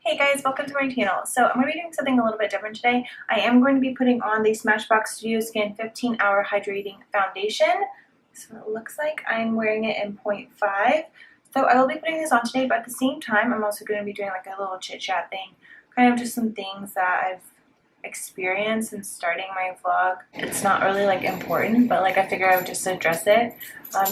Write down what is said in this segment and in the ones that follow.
Hey guys, welcome to my channel. So I'm going to be doing something a little bit different today. I am going to be putting on the Smashbox Studio Skin 15 Hour Hydrating Foundation. So it looks like I'm wearing it in 0.5. So I will be putting this on today, but at the same time, I'm also going to be doing like a little chit chat thing. Kind of just some things that I've experienced since starting my vlog. It's not really like important, but like I figure I would just address it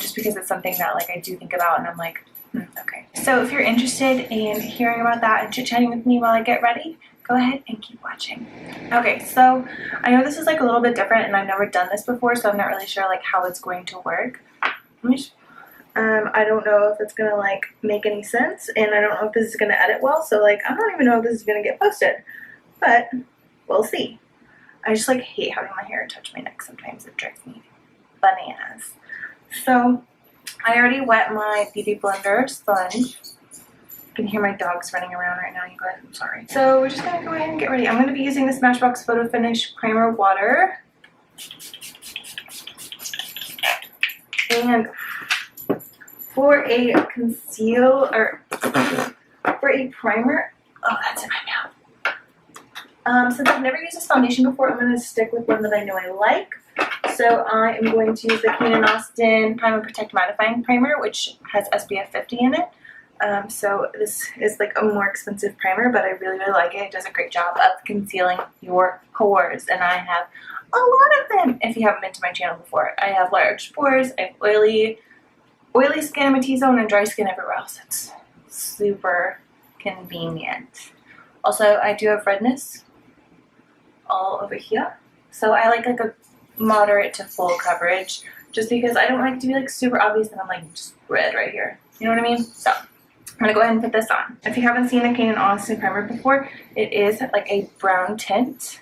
just because it's something that like I do think about and I'm like, okay. So if you're interested in hearing about that and chit-chatting with me while I get ready, go ahead and keep watching. Okay, so I know this is like a little bit different and I've never done this before, so I'm not really sure like how it's going to work. I don't know if it's gonna like make any sense, and I don't know if this is gonna edit well, so like I don't even know if this is gonna get posted, but we'll see. I just like hate having my hair touch my neck sometimes. It drives me bananas. So I already wet my beauty blender sponge. You can hear my dogs running around right now, you guys. I'm sorry. So we're just going to go ahead and get ready. I'm going to be using the Smashbox Photo Finish Primer Water. And for a conceal, or for a primer, oh, that's in my mouth. Since I've never used this foundation before, I'm going to stick with one that I know I like. So I am going to use the cane+austin Prime and Protect Mattifying Primer, which has SPF 50 in it. So this is like a more expensive primer, but I really, really like it. It does a great job of concealing your pores, and I have a lot of them. If you haven't been to my channel before, I have large pores, I have oily skin in my T-zone, and dry skin everywhere else. It's super convenient. Also, I do have redness all over here, so I like a moderate to full coverage, just because I don't like to be like super obvious that I'm like just red right here. You know what I mean? So I'm gonna go ahead and put this on. If you haven't seen a cane+austin primer before, it is like a brown tint.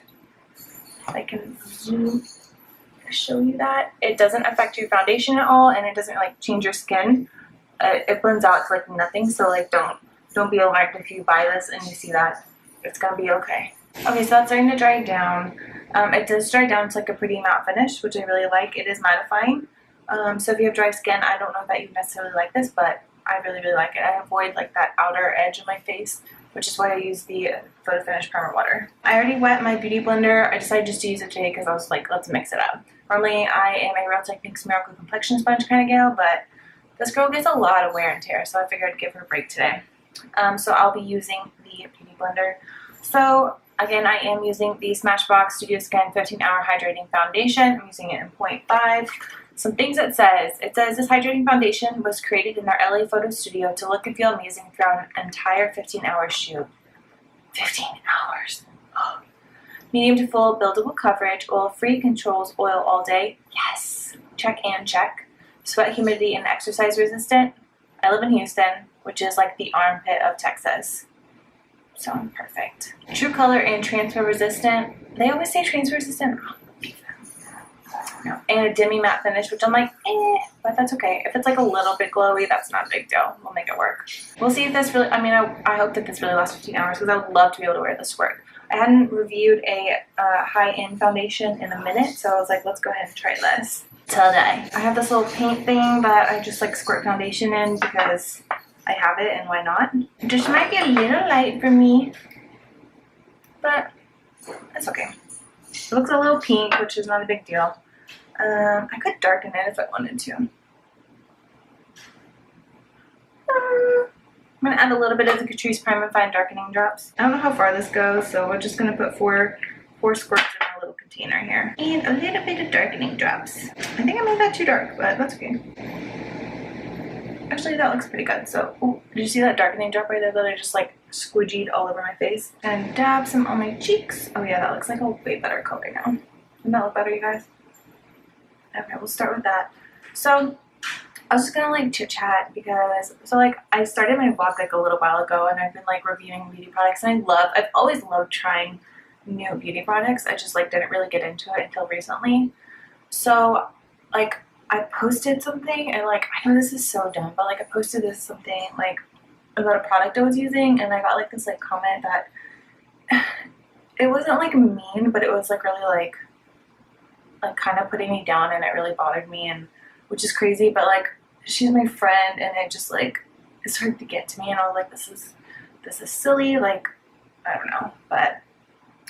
I can zoom show you that. It doesn't affect your foundation at all, and it doesn't like change your skin. It blends out to like nothing, so like don't be alarmed if you buy this and you see that. It's gonna be okay. Okay, so that's starting to dry down. It does dry down to like a pretty matte finish, which I really like. It is mattifying. So if you have dry skin, I don't know that you necessarily like this, but I really, really like it. I avoid like that outer edge of my face, which is why I use the Photo Finish Primer Water. I already wet my beauty blender. I decided just to use it today because I was like, let's mix it up. Normally, I am a Real Techniques Miracle Complexion Sponge kind of gal, but this girl gets a lot of wear and tear, so I figured I'd give her a break today. So I'll be using the beauty blender. So again, I am using the Smashbox Studio Skin 15 Hour Hydrating Foundation. I'm using it in 0.5. Some things it says this hydrating foundation was created in our LA photo studio to look and feel amazing throughout an entire 15-hour shoot. 15 hours. Oh. Medium to full buildable coverage, oil-free, controls oil all day. Yes. Check and check. Sweat, humidity, and exercise resistant. I live in Houston, which is like the armpit of Texas. So I'm perfect. True color and transfer resistant. They always say transfer resistant. Oh, no. And a demi matte finish, which I'm like, but that's okay. If it's like a little bit glowy, that's not a big deal. We'll make it work. We'll see if this really, I hope that this really lasts 15 hours because I would love to be able to wear this to work. I hadn't reviewed a high-end foundation in a minute, so I was like, let's go ahead and try this today. I have this little paint thing that I just like squirt foundation in because I have it, and why not? It just might be a little light for me, but that's okay. It looks a little pink, which is not a big deal. I could darken it if I wanted to. I'm going to add a little bit of the Catrice Prime and Fine Darkening Drops. I don't know how far this goes, so we're just going to put four squirts in a little container here. And a little bit of darkening drops. I think I made that too dark, but that's okay. Actually, that looks pretty good. So, ooh, did you see that darkening drop right there that I just like squidgied all over my face? And dab some on my cheeks. Oh yeah, that looks like a way better color now. Doesn't that look better, you guys? Okay, we'll start with that. So I was just gonna like chit chat because like I started my vlog like a little while ago, and I've been like reviewing beauty products, and I've always loved trying new beauty products. I just like didn't really get into it until recently. So like I posted something, and like I know this is so dumb, but like I posted something like about a product I was using, and I got like this like comment that it wasn't like mean, but it was like really like kind of putting me down, and it really bothered me, and which is crazy, but like she's my friend, and it just like it started to get to me, and I was like, this is silly. Like I don't know, but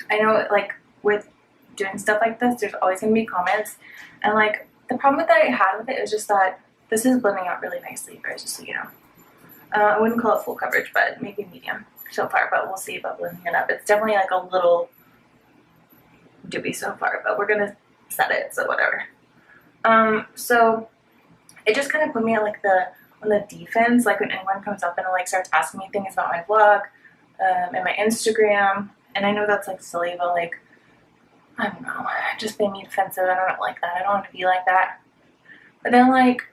I know like with doing stuff like this, there's always gonna be comments, and like the problem that I had with it is just that this is blending out really nicely, guys, just so you know. I wouldn't call it full coverage, but maybe medium so far, but we'll see about blending it up. It's definitely like a little dewy so far, but we're gonna set it, so whatever. So it just kind of put me on like on the defense, like when anyone comes up and like starts asking me things about my vlog, and my Instagram, and I know that's like silly, but like, I don't know, it just made me defensive, and I don't like that. I don't want to be like that. But then like,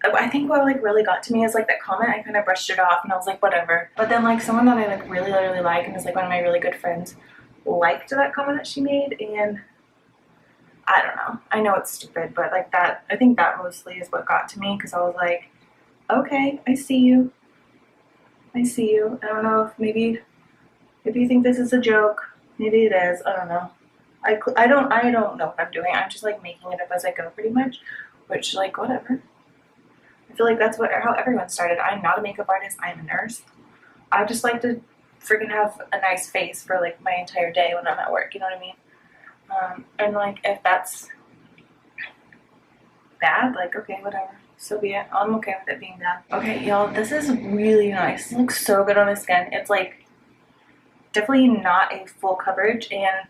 I think what like really got to me is like that comment, I kind of brushed it off and I was like, whatever. But then like someone that I like really like and is like one of my really good friends liked that comment that she made, and I don't know. I know it's stupid, but like that, I think that mostly is what got to me, because I was like, okay, I see you. I see you. I don't know if maybe you think this is a joke. Maybe it is. I don't know. I don't know what I'm doing. I'm just like making it up as I go pretty much, which like whatever. I feel like that's how everyone started. I'm not a makeup artist. I'm a nurse. I just like to freaking have a nice face for like my entire day when I'm at work. You know what I mean? And like if that's bad, like okay, whatever. So be it. I'm okay with it being bad. Okay, y'all, this is really nice. It looks so good on the skin. It's like definitely not a full coverage, and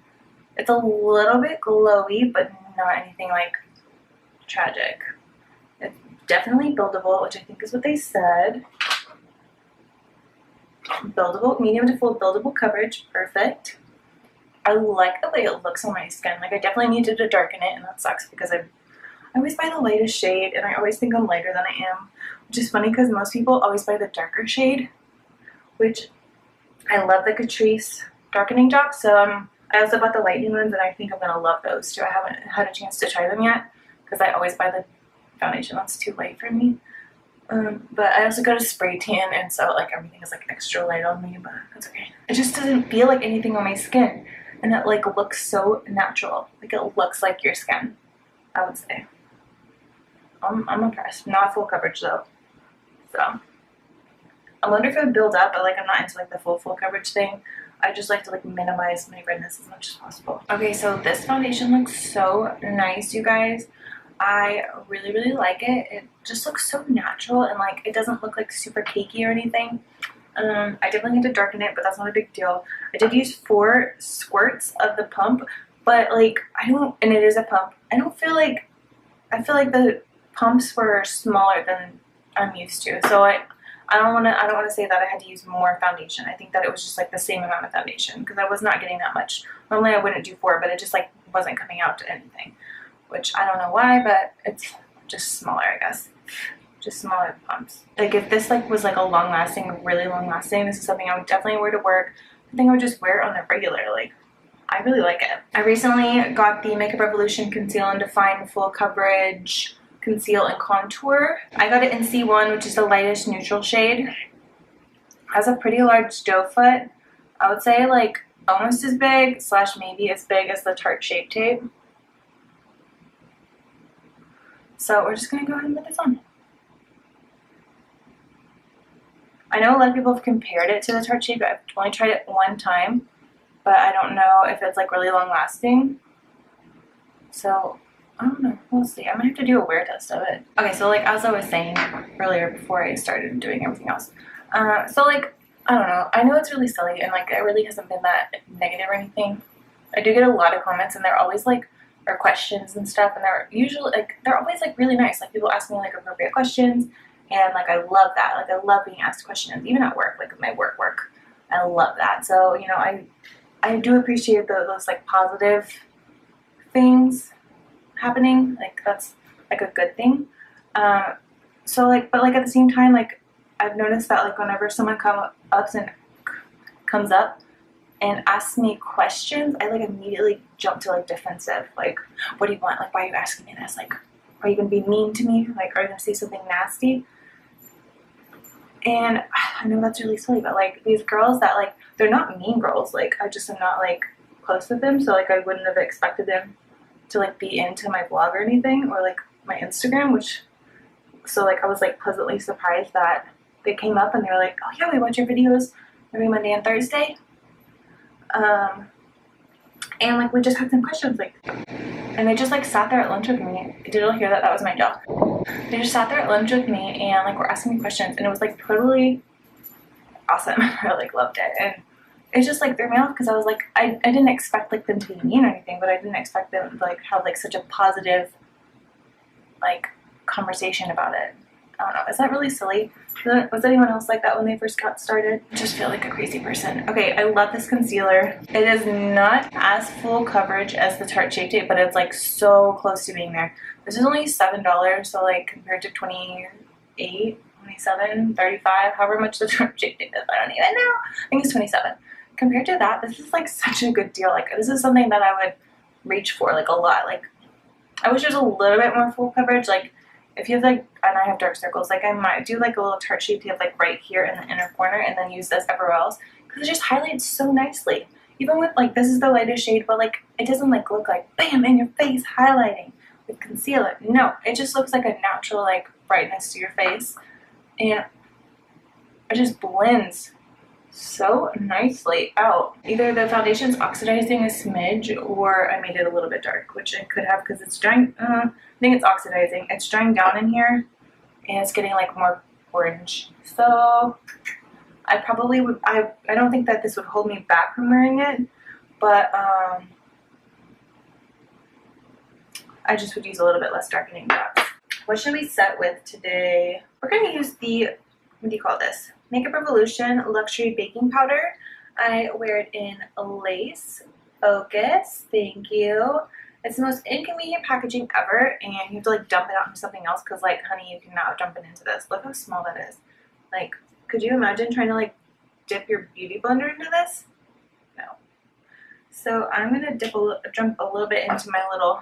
it's a little bit glowy, but not anything like tragic. It's definitely buildable, which I think is what they said. Buildable, medium to full buildable coverage, perfect. I like the way it looks on my skin. Like I definitely needed to darken it, and that sucks because I always buy the lightest shade, and I always think I'm lighter than I am, which is funny because most people always buy the darker shade, which I love the Catrice darkening job. So I also bought the lightening ones, and I think I'm gonna love those too. I haven't had a chance to try them yet because I always buy the foundation that's too light for me. But I also go to spray tan, and so like everything is like extra light on me, but that's okay. It just doesn't feel like anything on my skin, and it like looks so natural. Like it looks like your skin, I would say. I'm impressed. Not full coverage though, so I wonder if it would build up, but like I'm not into like the full coverage thing. I just like to like minimize my redness as much as possible. Okay, so this foundation looks so nice, you guys. I really like it. It just looks so natural, and like it doesn't look like super cakey or anything. I definitely need to darken it, but that's not a big deal. I did use 4 squirts of the pump, but like and it is a pump. I feel like the pumps were smaller than I'm used to. So I don't want to say that I had to use more foundation. I think that it was just like the same amount of foundation because I was not getting that much. Normally I wouldn't do 4, but it just like wasn't coming out to anything, which I don't know why, but it's just smaller, I guess. Just smaller pumps. Like if this like was like a long lasting, really long lasting, this is something I would definitely wear to work. I think I would just wear it on the regular. Like I really like it. I recently got the Makeup Revolution Conceal and Define Full Coverage Conceal and Contour. I got it in C1, which is the lightest neutral shade. Has a pretty large doe foot. I would say like almost as big / maybe as big as the Tarte Shape Tape. So we're just gonna go ahead and put this on. I know a lot of people have compared it to the Tarte Shape. I've only tried it one time, but I don't know if it's like really long lasting. So I don't know. We'll see. I might have to do a wear test of it. Okay, so like as I was saying earlier before I started doing everything else. So like, I don't know. I know it's really silly and like it really hasn't been that negative or anything. I do get a lot of comments and they're always like, or questions and stuff, and they're usually like, they're always like really nice. Like people ask me like appropriate questions, and like I love that. Like I love being asked questions, even at work, like my work. I love that. So, you know, I do appreciate those like positive things happening. Like that's like a good thing. So like, but like at the same time, like I've noticed that like whenever someone comes up and asks me questions, I like immediately jump to like defensive. Like, what do you want? Like, why are you asking me this? Like, are you gonna be mean to me? Like, are you gonna say something nasty? And I know that's really silly, but like these girls that like, they're not mean girls. Like I just am not like close with them. So like I wouldn't have expected them to like be into my blog or anything, or like my Instagram, which, so like I was like pleasantly surprised that they came up and they were like, oh yeah, we watch your videos every Monday and Thursday. And like we just had some questions, like, and they just like sat there at lunch with me. Did you all hear that? That was my dog. They just sat there at lunch with me and like were asking me questions, and it was like totally awesome. I like loved it, and it just like threw me off because I was like, I didn't expect like them to be mean or anything, but I didn't expect them to like have like such a positive like conversation about it. I don't know. Is that really silly? Was anyone else like that when they first got started? I just feel like a crazy person. Okay, I love this concealer. It is not as full coverage as the Tarte Shape Tape, but it's like so close to being there. This is only $7, so like compared to 28, 27, 35, however much the Tarte Shape Tape is, I don't even know. I think it's 27. Compared to that, this is like such a good deal. Like this is something that I would reach for like a lot. Like I wish there's a little bit more full coverage. Like if you have like, and I have dark circles, like I might do like a little Tarte Shape Tape like right here in the inner corner and then use this everywhere else because it just highlights so nicely. Even with like, this is the lightest shade, but like it doesn't like look like bam in your face highlighting with concealer. No, it just looks like a natural like brightness to your face, and it just blends so nicely out. Either the foundation's oxidizing a smidge or I made it a little bit dark, which I could have because it's drying. I think it's oxidizing. It's drying down in here and it's getting like more orange. So I probably would, I don't think that this would hold me back from wearing it, but I just would use a little bit less darkening drops. What should we set with today? We're going to use the, what do you call this? Makeup Revolution Luxury Baking Powder. I wear it in lace. Focus. Thank you. It's the most inconvenient packaging ever, and you have to like dump it out into something else because like, honey, you cannot dump it into this. Look how small that is. Like, could you imagine trying to like dip your beauty blender into this? No. So I'm going to jump a little bit into my little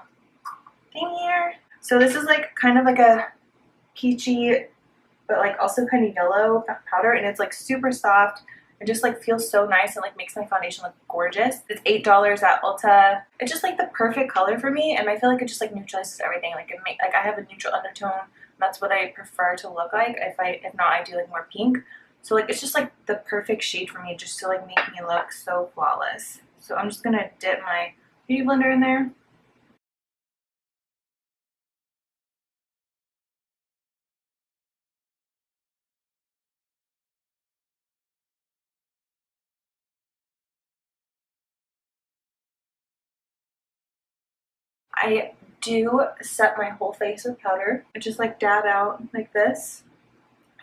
thing here. So this is like kind of like a peachy, but like also kind of yellow powder, and it's like super soft. It just like feels so nice and like makes my foundation look gorgeous. It's $8 at Ulta. It's just like the perfect color for me, and I feel like it just like neutralizes everything. Like it like I have a neutral undertone. That's what I prefer to look like. If not, I do like more pink. So like it's just like the perfect shade for me, just to like make me look so flawless. So I'm just gonna dip my beauty blender in there. I do set my whole face with powder. I just like dab out like this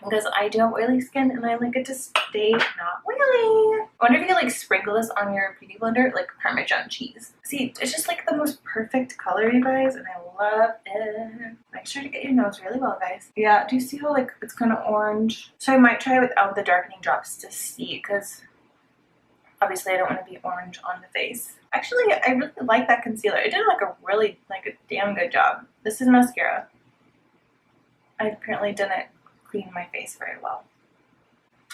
because I do have oily skin and I like it to stay not oily. I wonder if you can like sprinkle this on your beauty blender like Parmesan cheese. See, it's just like the most perfect color, you guys, and I love it. Make sure to get your nose really well, guys. Yeah, do you see how like it's kind of orange? So I might try it without the darkening drops to see, because obviously I don't want to be orange on the face. Actually, I really like that concealer. It did like a really like a damn good job. This is mascara. I apparently didn't clean my face very well.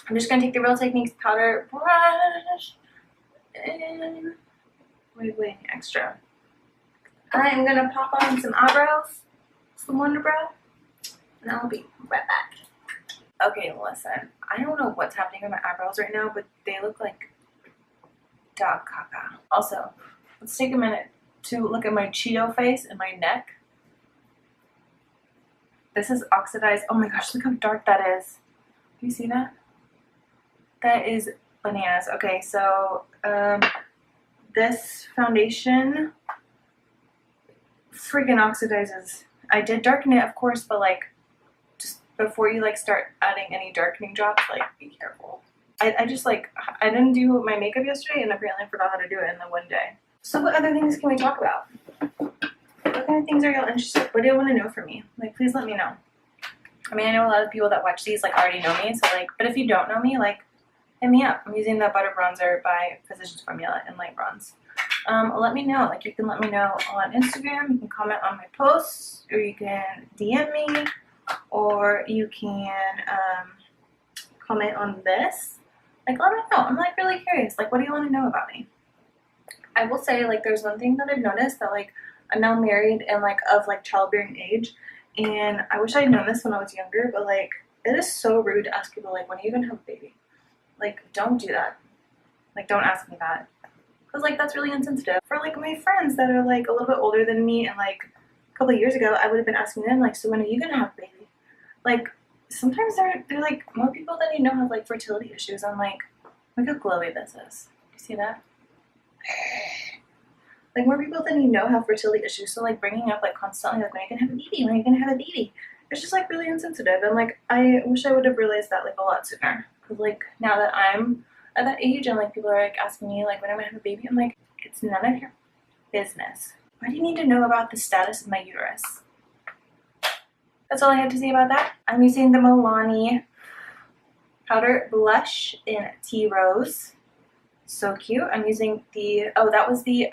I'm just gonna take the Real Techniques powder brush and wait, extra. I'm gonna pop on some eyebrows, some wunderbrow, and I'll be right back. Okay, listen. I don't know what's happening with my eyebrows right now, but they look like dog caca. Also, let's take a minute to look at my Cheeto face and my neck. This is oxidized. Oh my gosh, look how dark that is. Do you see that? That is bananas. Okay, so this foundation freaking oxidizes. I did darken it, of course, but like just before you like start adding any darkening drops, like be careful. I just like, I didn't do my makeup yesterday and apparently I forgot how to do it in the one day. So what other things can we talk about? What kind of things are y'all interested? What do you want to know from me? Like, please let me know. I mean, I know a lot of people that watch these like already know me, so like, but if you don't know me, like, hit me up. I'm using the Butter Bronzer by Physicians Formula in light bronze. Let me know. Like, you can let me know on Instagram. You can comment on my posts, or you can DM me, or you can comment on this. Like, let me know. I'm like really curious. Like, what do you want to know about me? I will say, like, there's one thing that I've noticed that like I'm now married and like of like childbearing age, and I wish I had known this when I was younger, but like it is so rude to ask people like, when are you gonna have a baby? Like, don't do that. Like, don't ask me that. Because like that's really insensitive. For like my friends that are like a little bit older than me and like a couple of years ago, I would have been asking them like, so when are you gonna have a baby? Like sometimes they're like more people than you know have like fertility issues. I'm like, look how glowy this is. You see that? Like more people than you know have fertility issues. So like bringing up like constantly like when are you gonna have a baby? When are you gonna have a baby? It's just like really insensitive. And like I wish I would have realized that like a lot sooner. Because like now that I'm at that age and like people are like asking me like when I'm gonna have a baby, I'm like, it's none of your business. Why do you need to know about the status of my uterus? That's all I had to say about that. I'm using the Milani powder blush in Tea Rose. So cute. I'm using the, oh, that was the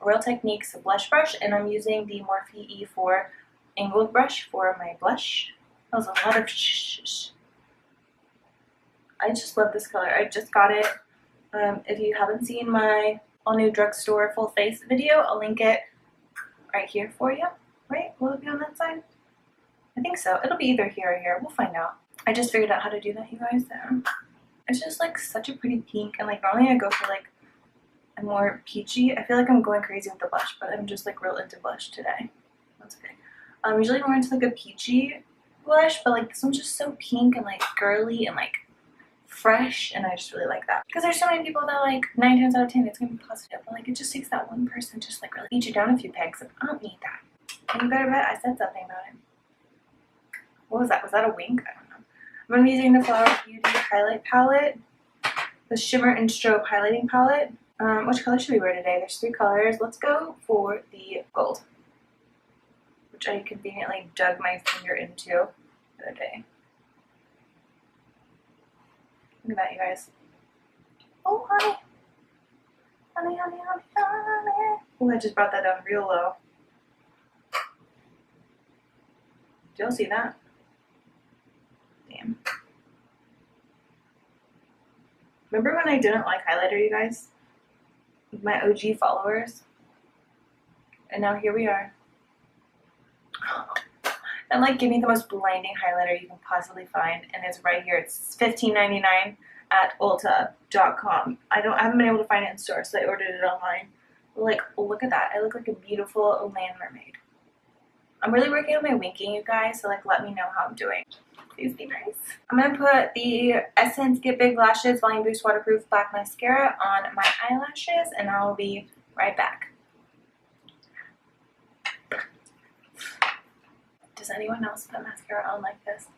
Real Techniques blush brush, and I'm using the Morphe E4 angled brush for my blush. That was a lot of shh. I just love this color. I just got it. If you haven't seen my all new drugstore full face video, I'll link it right here for you. Right? Will it be on that side? I think so. It'll be either here or here. We'll find out. I just figured out how to do that, you guys. It's just like such a pretty pink, and like normally I go for like a more peachy. I feel like I'm going crazy with the blush, but I'm just like real into blush today. That's okay. I'm usually more into like a peachy blush, but like this one's just so pink and like girly and like fresh, and I just really like that. Because there's so many people that like 9 times out of 10 it's gonna be positive, but like it just takes that one person just like really beat you down a few pegs, and I don't need that. And you better bet I said something about it. What was that? Was that a wink? I don't know. I'm using the Flower Beauty highlight palette, the Shimmer and Strobe highlighting palette. Which color should we wear today? There's 3 colors. Let's go for the gold, which I conveniently dug my finger into the other day. Look at that, you guys. Oh, honey. Honey, honey, honey, honey. Oh, I just brought that down real low. Do y'all see that? Damn. Remember when I didn't like highlighter, you guys? My OG followers. And now here we are. And like, give me the most blinding highlighter you can possibly find, and it's right here. It's $15.99 at Ulta.com. I haven't been able to find it in store, so I ordered it online. But like, look at that. I look like a beautiful land mermaid. I'm really working on my winking, you guys, so like let me know how I'm doing. Please be nice. I'm gonna put the Essence Get Big Lashes Volume Boost Waterproof Black Mascara on my eyelashes, and I'll be right back. Does anyone else put mascara on like this?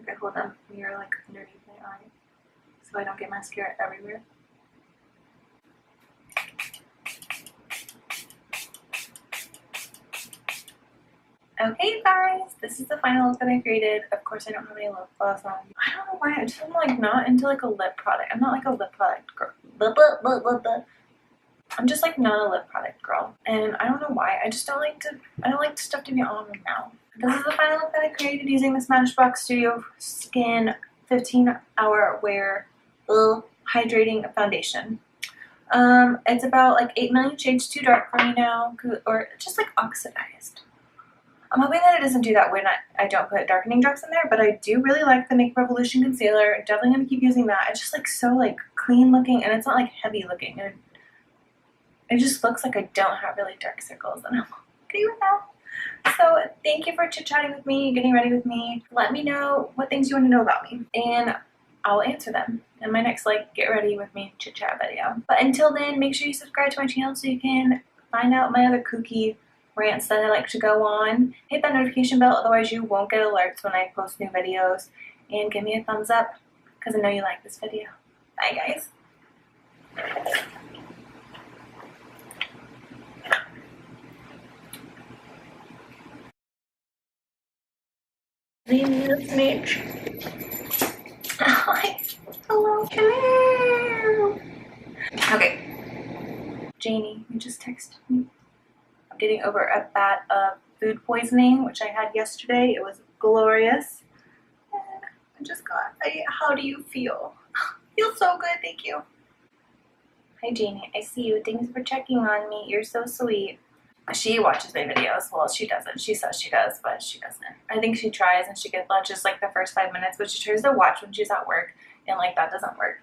Okay, hold on. You're like underneath my eye, so I don't get mascara everywhere. Okay guys, this is the final look that I created. Of course I don't have any lip gloss on. I don't know why, I just am like not into like a lip product. I'm not like a lip product girl. I'm just like not a lip product girl. And I don't know why. I just don't like stuff to be on my mouth. This is the final look that I created using the Smashbox Studio Skin 15-hour wear hydrating foundation. It's about like 8 million shades too dark for me now, or just like oxidized. I'm hoping that it doesn't do that when I don't put darkening drops in there, but I do really like the Make Revolution concealer. I'm definitely going to keep using that. It's just like so like clean looking, and it's not like heavy looking. And it just looks like I don't have really dark circles, and I'm okay with that. So thank you for chit-chatting with me, getting ready with me. Let me know what things you want to know about me, and I'll answer them in my next like get ready with me chit-chat video. But until then, make sure you subscribe to my channel so you can find out my other kooky rants that I like to go on. Hit that notification bell, otherwise you won't get alerts when I post new videos. And give me a thumbs up, because I know you like this video. Bye guys. Leave me a snitch. Hi. Hello. Hello. Okay. Janie, you just texted me. I'm getting over a bout of food poisoning, which I had yesterday. It was glorious. And I just got how do you feel? Feel so good, thank you. Hi Janie, I see you. Thanks for checking on me. You're so sweet. She watches my videos. Well, she doesn't. She says she does, but she doesn't. I think she tries and she watches like the first 5 minutes, but she tries to watch when she's at work, and like that doesn't work.